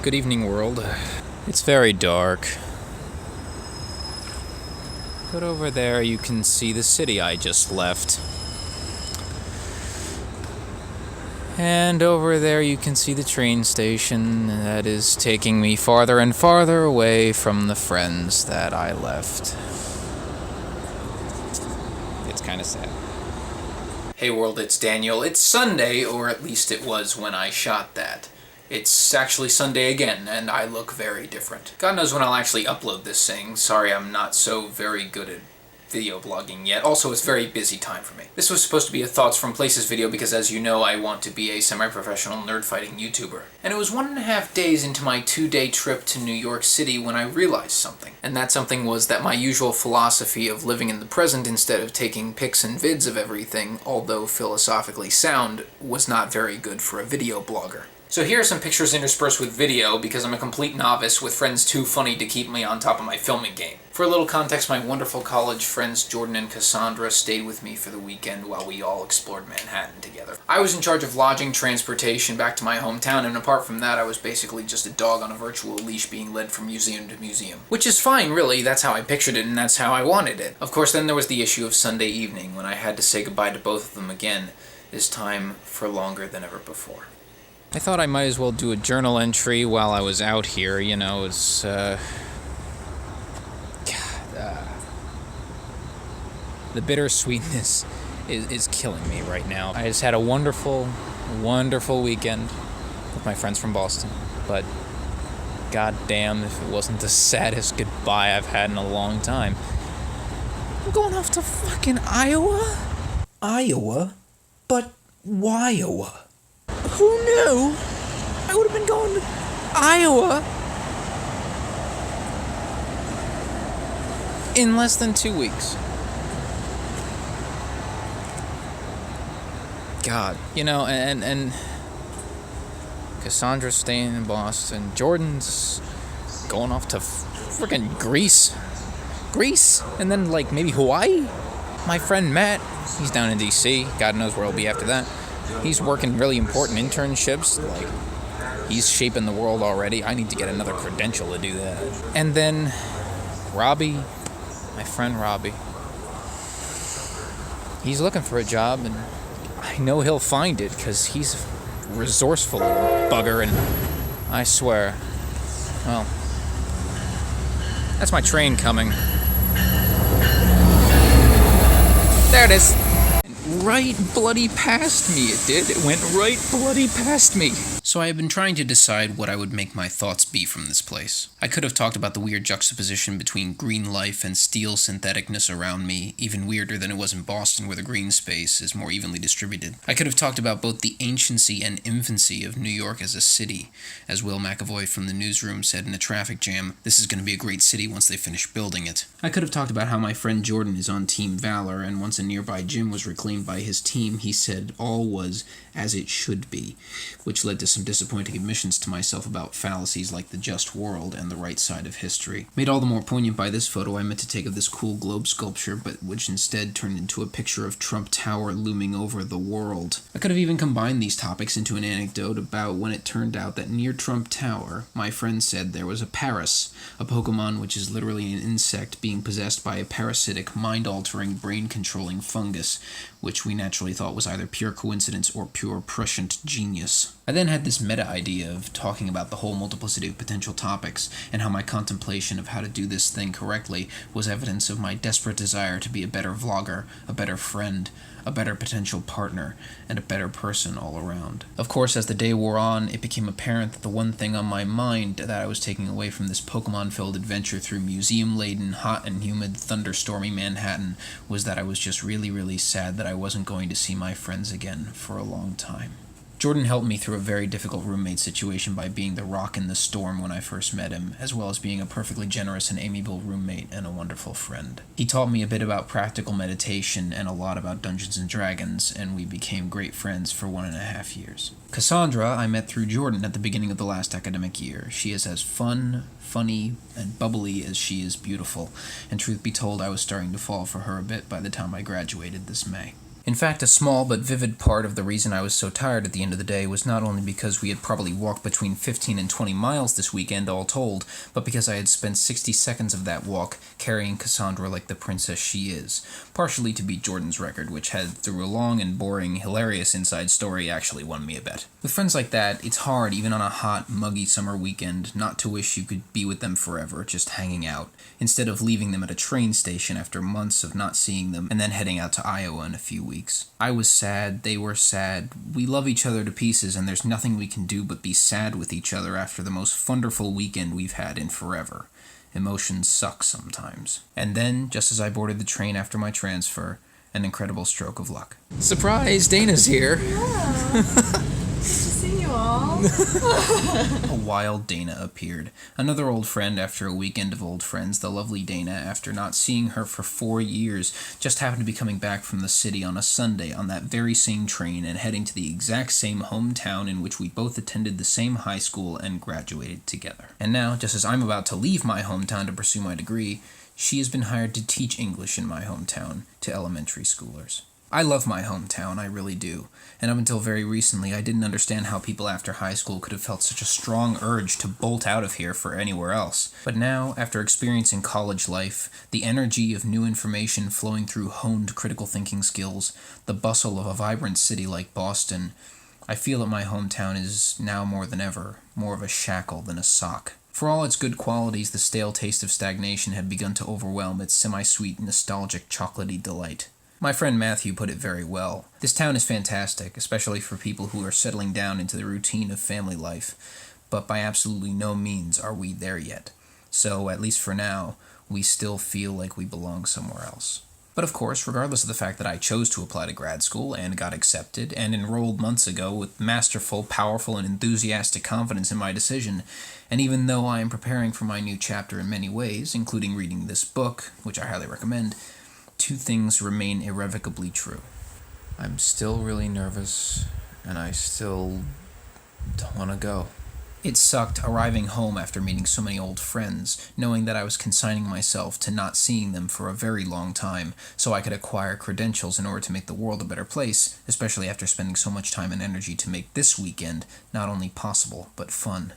Good evening, world. It's very dark. But over there you can see the city I just left. And over there you can see the train station that is taking me farther and farther away from the friends that I left. It's kind of sad. Hey world, it's Daniel. It's Sunday, or at least it was when I shot that. It's actually Sunday again, and I look very different. God knows when I'll actually upload this thing. Sorry I'm not so very good at video blogging yet. Also, it's a very busy time for me. This was supposed to be a Thoughts from Places video because, as you know, I want to be a semi-professional nerd-fighting YouTuber. And it was 1.5 days into my 2-day trip to New York City when I realized something. And that something was that my usual philosophy of living in the present instead of taking pics and vids of everything, although philosophically sound, was not very good for a video blogger. So here are some pictures interspersed with video because I'm a complete novice with friends too funny to keep me on top of my filming game. For a little context, my wonderful college friends Jordan and Cassandra stayed with me for the weekend while we all explored Manhattan together. I was in charge of lodging, transportation back to my hometown, and apart from that I was basically just a dog on a virtual leash being led from museum to museum. Which is fine, really. That's how I pictured it and that's how I wanted it. Of course, then there was the issue of Sunday evening when I had to say goodbye to both of them again, this time for longer than ever before. I thought I might as well do a journal entry while I was out here, you know, it's, the bittersweetness is killing me right now. I just had a wonderful, wonderful weekend with my friends from Boston, but goddamn if it wasn't the saddest goodbye I've had in a long time. I'm going off to fucking Iowa? Iowa? But why Iowa? Who knew? I would have been going to Iowa in less than 2 weeks. God, you know, and Cassandra's staying in Boston. Jordan's going off to freaking Greece, and then like maybe Hawaii. My friend Matt, he's down in DC. God knows where he'll be after that. He's working really important internships, like, he's shaping the world already. I need to get another credential to do that. And then, Robbie, my friend Robbie, he's looking for a job, and I know he'll find it, because he's a resourceful bugger, and I swear, well, that's my train coming. There it is. Right bloody past me it did. It went right bloody past me. So I have been trying to decide what I would make my thoughts be from this place. I could have talked about the weird juxtaposition between green life and steel syntheticness around me, even weirder than it was in Boston where the green space is more evenly distributed. I could have talked about both the anciency and infancy of New York as a city. As Will McAvoy from the newsroom said in a traffic jam, this is going to be a great city once they finish building it. I could have talked about how my friend Jordan is on Team Valor, and once a nearby gym was reclaimed by his team, he said all was as it should be, which led to some disappointing admissions to myself about fallacies like the just world and the right side of history. Made all the more poignant by this photo I meant to take of this cool globe sculpture, but which instead turned into a picture of Trump Tower looming over the world. I could have even combined these topics into an anecdote about when it turned out that near Trump Tower, my friend said there was a Paras, a Pokemon which is literally an insect being possessed by a parasitic, mind-altering, brain-controlling fungus, which we naturally thought was either pure coincidence or pure prescient genius. I then had this meta-idea of talking about the whole multiplicity of potential topics, and how my contemplation of how to do this thing correctly was evidence of my desperate desire to be a better vlogger, a better friend, a better potential partner, and a better person all around. Of course, as the day wore on, it became apparent that the one thing on my mind that I was taking away from this Pokemon-filled adventure through museum-laden, hot and humid, thunderstormy Manhattan was that I was just really, really sad that I wasn't going to see my friends again for a long time. Jordan helped me through a very difficult roommate situation by being the rock in the storm when I first met him, as well as being a perfectly generous and amiable roommate and a wonderful friend. He taught me a bit about practical meditation and a lot about Dungeons & Dragons, and we became great friends for 1.5 years. Cassandra I met through Jordan at the beginning of the last academic year. She is as fun, funny, and bubbly as she is beautiful, and truth be told I was starting to fall for her a bit by the time I graduated this May. In fact, a small but vivid part of the reason I was so tired at the end of the day was not only because we had probably walked between 15 and 20 miles this weekend all told, but because I had spent 60 seconds of that walk carrying Cassandra like the princess she is, partially to beat Jordan's record, which had, through a long and boring, hilarious inside story, actually won me a bet. With friends like that, it's hard, even on a hot, muggy summer weekend, not to wish you could be with them forever, just hanging out, instead of leaving them at a train station after months of not seeing them, and then heading out to Iowa in a few weeks. I was sad, they were sad, we love each other to pieces, and there's nothing we can do but be sad with each other after the most wonderful weekend we've had in forever. Emotions suck sometimes. And then, just as I boarded the train after my transfer, an incredible stroke of luck. Surprise! Dana's here! Yeah. Good to see you all. A wild Dana appeared. Another old friend after a weekend of old friends, the lovely Dana, after not seeing her for 4 years, just happened to be coming back from the city on a Sunday on that very same train and heading to the exact same hometown in which we both attended the same high school and graduated together. And now, just as I'm about to leave my hometown to pursue my degree, she has been hired to teach English in my hometown to elementary schoolers. I love my hometown, I really do, and up until very recently I didn't understand how people after high school could have felt such a strong urge to bolt out of here for anywhere else. But now, after experiencing college life, the energy of new information flowing through honed critical thinking skills, the bustle of a vibrant city like Boston, I feel that my hometown is now more than ever, more of a shackle than a sock. For all its good qualities, the stale taste of stagnation had begun to overwhelm its semi-sweet, nostalgic, chocolatey delight. My friend Matthew put it very well. This town is fantastic, especially for people who are settling down into the routine of family life, but by absolutely no means are we there yet. So, at least for now, we still feel like we belong somewhere else. But of course, regardless of the fact that I chose to apply to grad school and got accepted and enrolled months ago with masterful, powerful, and enthusiastic confidence in my decision, and even though I am preparing for my new chapter in many ways, including reading this book, which I highly recommend, two things remain irrevocably true. I'm still really nervous, and I still don't want to go. It sucked arriving home after meeting so many old friends, knowing that I was consigning myself to not seeing them for a very long time, so I could acquire credentials in order to make the world a better place, especially after spending so much time and energy to make this weekend not only possible, but fun.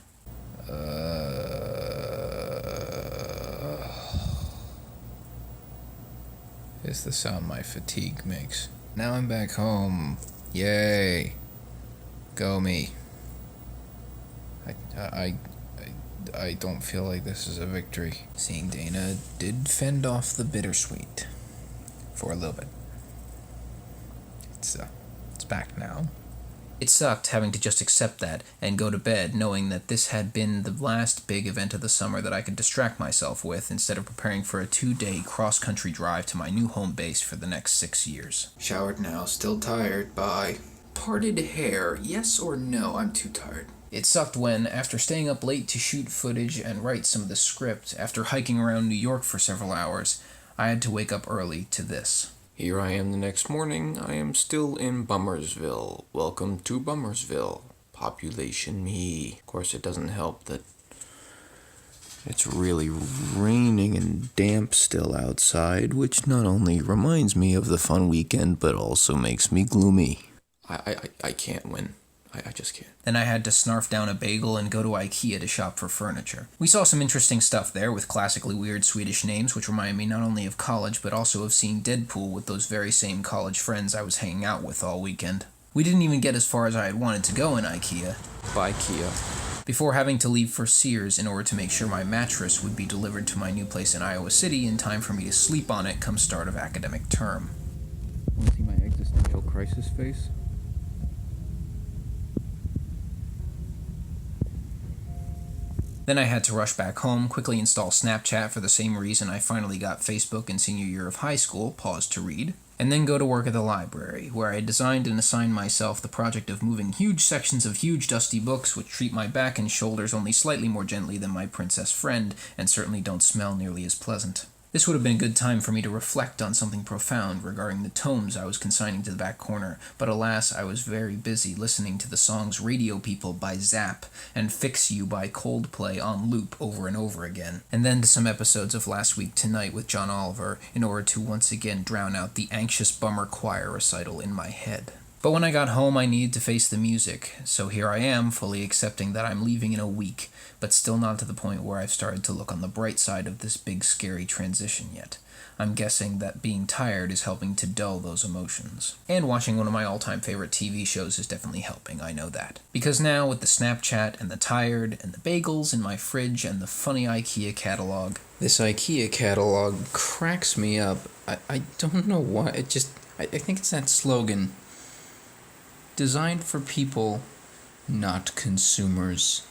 Is the sound my fatigue makes. Now I'm back home. Yay. Go me. I don't feel like this is a victory. Seeing Dana did fend off the bittersweet. For a little bit. It's back now. It sucked having to just accept that and go to bed knowing that this had been the last big event of the summer that I could distract myself with instead of preparing for a 2-day cross-country drive to my new home base for the next 6 years. Showered now, still tired, bye. Parted hair, yes or no? I'm too tired. It sucked when, after staying up late to shoot footage and write some of the script, after hiking around New York for several hours, I had to wake up early to this. Here I am the next morning. I am still in Bummersville. Welcome to Bummersville. Population me. Of course, it doesn't help that it's really raining and damp still outside, which not only reminds me of the fun weekend, but also makes me gloomy. I can't win. I just can't. Then I had to snarf down a bagel and go to IKEA to shop for furniture. We saw some interesting stuff there with classically weird Swedish names, which remind me not only of college, but also of seeing Deadpool with those very same college friends I was hanging out with all weekend. We didn't even get as far as I had wanted to go in IKEA. By IKEA. Before having to leave for Sears in order to make sure my mattress would be delivered to my new place in Iowa City in time for me to sleep on it come start of academic term. Want to see my existential crisis face? Then I had to rush back home, quickly install Snapchat for the same reason I finally got Facebook in senior year of high school, pause to read, and then go to work at the library, where I had designed and assigned myself the project of moving huge sections of huge dusty books which treat my back and shoulders only slightly more gently than my princess friend, and certainly don't smell nearly as pleasant. This would have been a good time for me to reflect on something profound regarding the tomes I was consigning to the back corner, but alas, I was very busy listening to the songs Radio People by Zapp and Fix You by Coldplay on loop over and over again, and then to some episodes of Last Week Tonight with John Oliver in order to once again drown out the anxious bummer choir recital in my head. But when I got home, I needed to face the music, so here I am, fully accepting that I'm leaving in a week, but still not to the point where I've started to look on the bright side of this big scary transition yet. I'm guessing that being tired is helping to dull those emotions. And watching one of my all-time favorite TV shows is definitely helping, I know that. Because now, with the Snapchat and the tired and the bagels in my fridge and the funny IKEA catalog... This IKEA catalog cracks me up. I don't know why, I think it's that slogan. Designed for people, not consumers.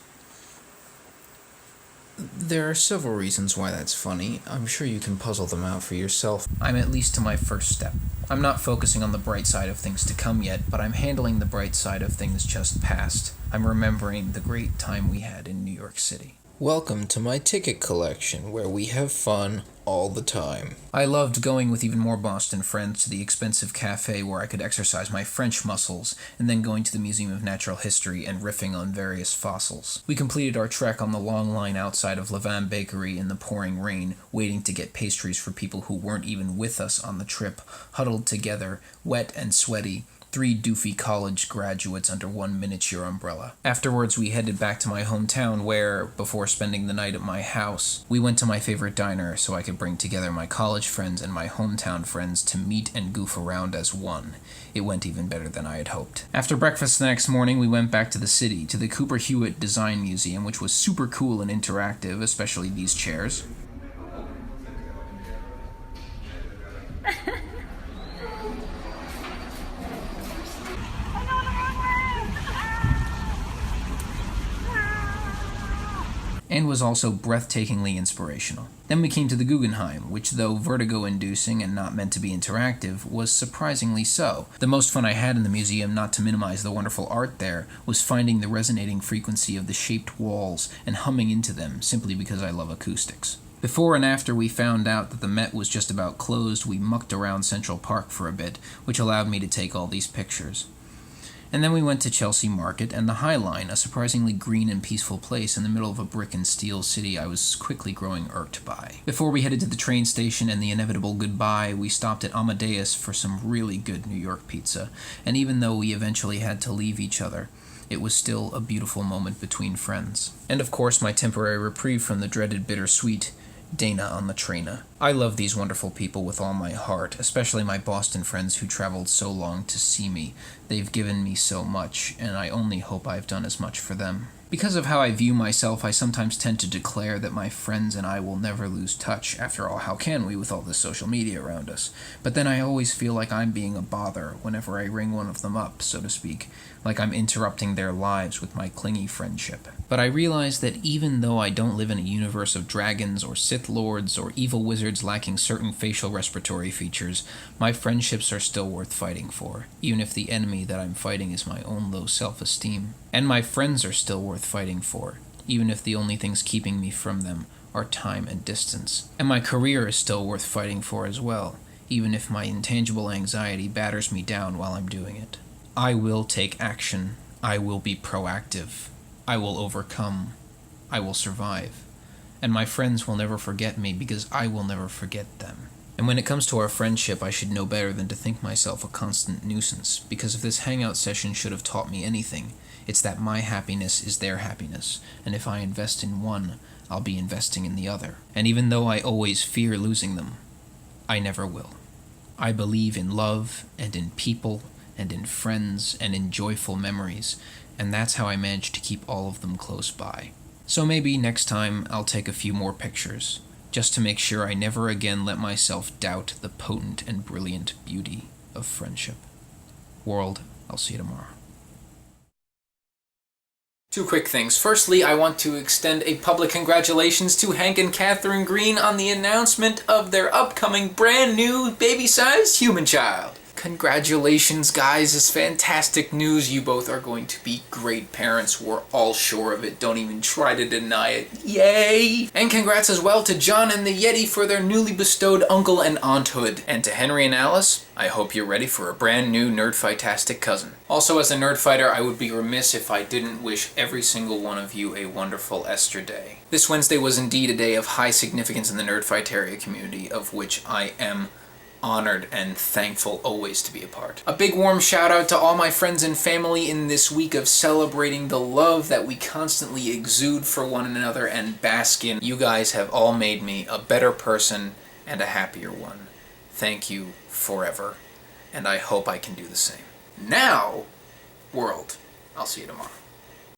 There are several reasons why that's funny. I'm sure you can puzzle them out for yourself. I'm at least to my first step. I'm not focusing on the bright side of things to come yet, but I'm handling the bright side of things just past. I'm remembering the great time we had in New York City. Welcome to my ticket collection, where we have fun all the time. I loved going with even more Boston friends to the expensive cafe where I could exercise my French muscles, and then going to the Museum of Natural History and riffing on various fossils. We completed our trek on the long line outside of Levain Bakery in the pouring rain, waiting to get pastries for people who weren't even with us on the trip, huddled together, wet and sweaty, 3 doofy college graduates under one miniature umbrella. Afterwards, we headed back to my hometown where, before spending the night at my house, we went to my favorite diner so I could bring together my college friends and my hometown friends to meet and goof around as one. It went even better than I had hoped. After breakfast the next morning, we went back to the city, to the Cooper Hewitt Design Museum, which was super cool and interactive, especially these chairs. And was also breathtakingly inspirational. Then we came to the Guggenheim, which, though vertigo-inducing and not meant to be interactive, was surprisingly so. The most fun I had in the museum, not to minimize the wonderful art there, was finding the resonating frequency of the shaped walls and humming into them simply because I love acoustics. Before and after we found out that the Met was just about closed, we mucked around Central Park for a bit, which allowed me to take all these pictures. And then we went to Chelsea Market and the High Line, a surprisingly green and peaceful place in the middle of a brick and steel city I was quickly growing irked by. Before we headed to the train station and the inevitable goodbye, we stopped at Amadeus for some really good New York pizza, and even though we eventually had to leave each other, it was still a beautiful moment between friends. And of course my temporary reprieve from the dreaded bittersweet, Dana on the Traina. I love these wonderful people with all my heart, especially my Boston friends who traveled so long to see me. They've given me so much, and I only hope I've done as much for them. Because of how I view myself, I sometimes tend to declare that my friends and I will never lose touch. After all, how can we with all this social media around us? But then I always feel like I'm being a bother whenever I ring one of them up, so to speak, like I'm interrupting their lives with my clingy friendship. But I realize that even though I don't live in a universe of dragons or Sith Lords or evil wizards lacking certain facial respiratory features, my friendships are still worth fighting for, even if the enemy that I'm fighting is my own low self-esteem. And my friends are still worth fighting for, even if the only things keeping me from them are time and distance. And my career is still worth fighting for as well, even if my intangible anxiety batters me down while I'm doing it. I will take action. I will be proactive. I will overcome. I will survive. And my friends will never forget me because I will never forget them. And when it comes to our friendship, I should know better than to think myself a constant nuisance, because if this hangout session should have taught me anything, it's that my happiness is their happiness, and if I invest in one, I'll be investing in the other. And even though I always fear losing them, I never will. I believe in love, and in people, and in friends, and in joyful memories, and that's how I manage to keep all of them close by. So maybe next time I'll take a few more pictures, just to make sure I never again let myself doubt the potent and brilliant beauty of friendship. World, I'll see you tomorrow. Two quick things. Firstly, I want to extend a public congratulations to Hank and Catherine Green on the announcement of their upcoming brand new baby-sized human child. Congratulations, guys. It's fantastic news. You both are going to be great parents. We're all sure of it. Don't even try to deny it. Yay! And congrats as well to John and the Yeti for their newly bestowed uncle and aunthood. And to Henry and Alice, I hope you're ready for a brand new Nerdfightastic cousin. Also, as a Nerdfighter, I would be remiss if I didn't wish every single one of you a wonderful Esther Day. This Wednesday was indeed a day of high significance in the Nerdfighteria community, of which I am honored and thankful always to be a part. A big warm shout out to all my friends and family in this week of celebrating the love that we constantly exude for one another and bask in. You guys have all made me a better person and a happier one. Thank you forever, and I hope I can do the same. Now, world, I'll see you tomorrow.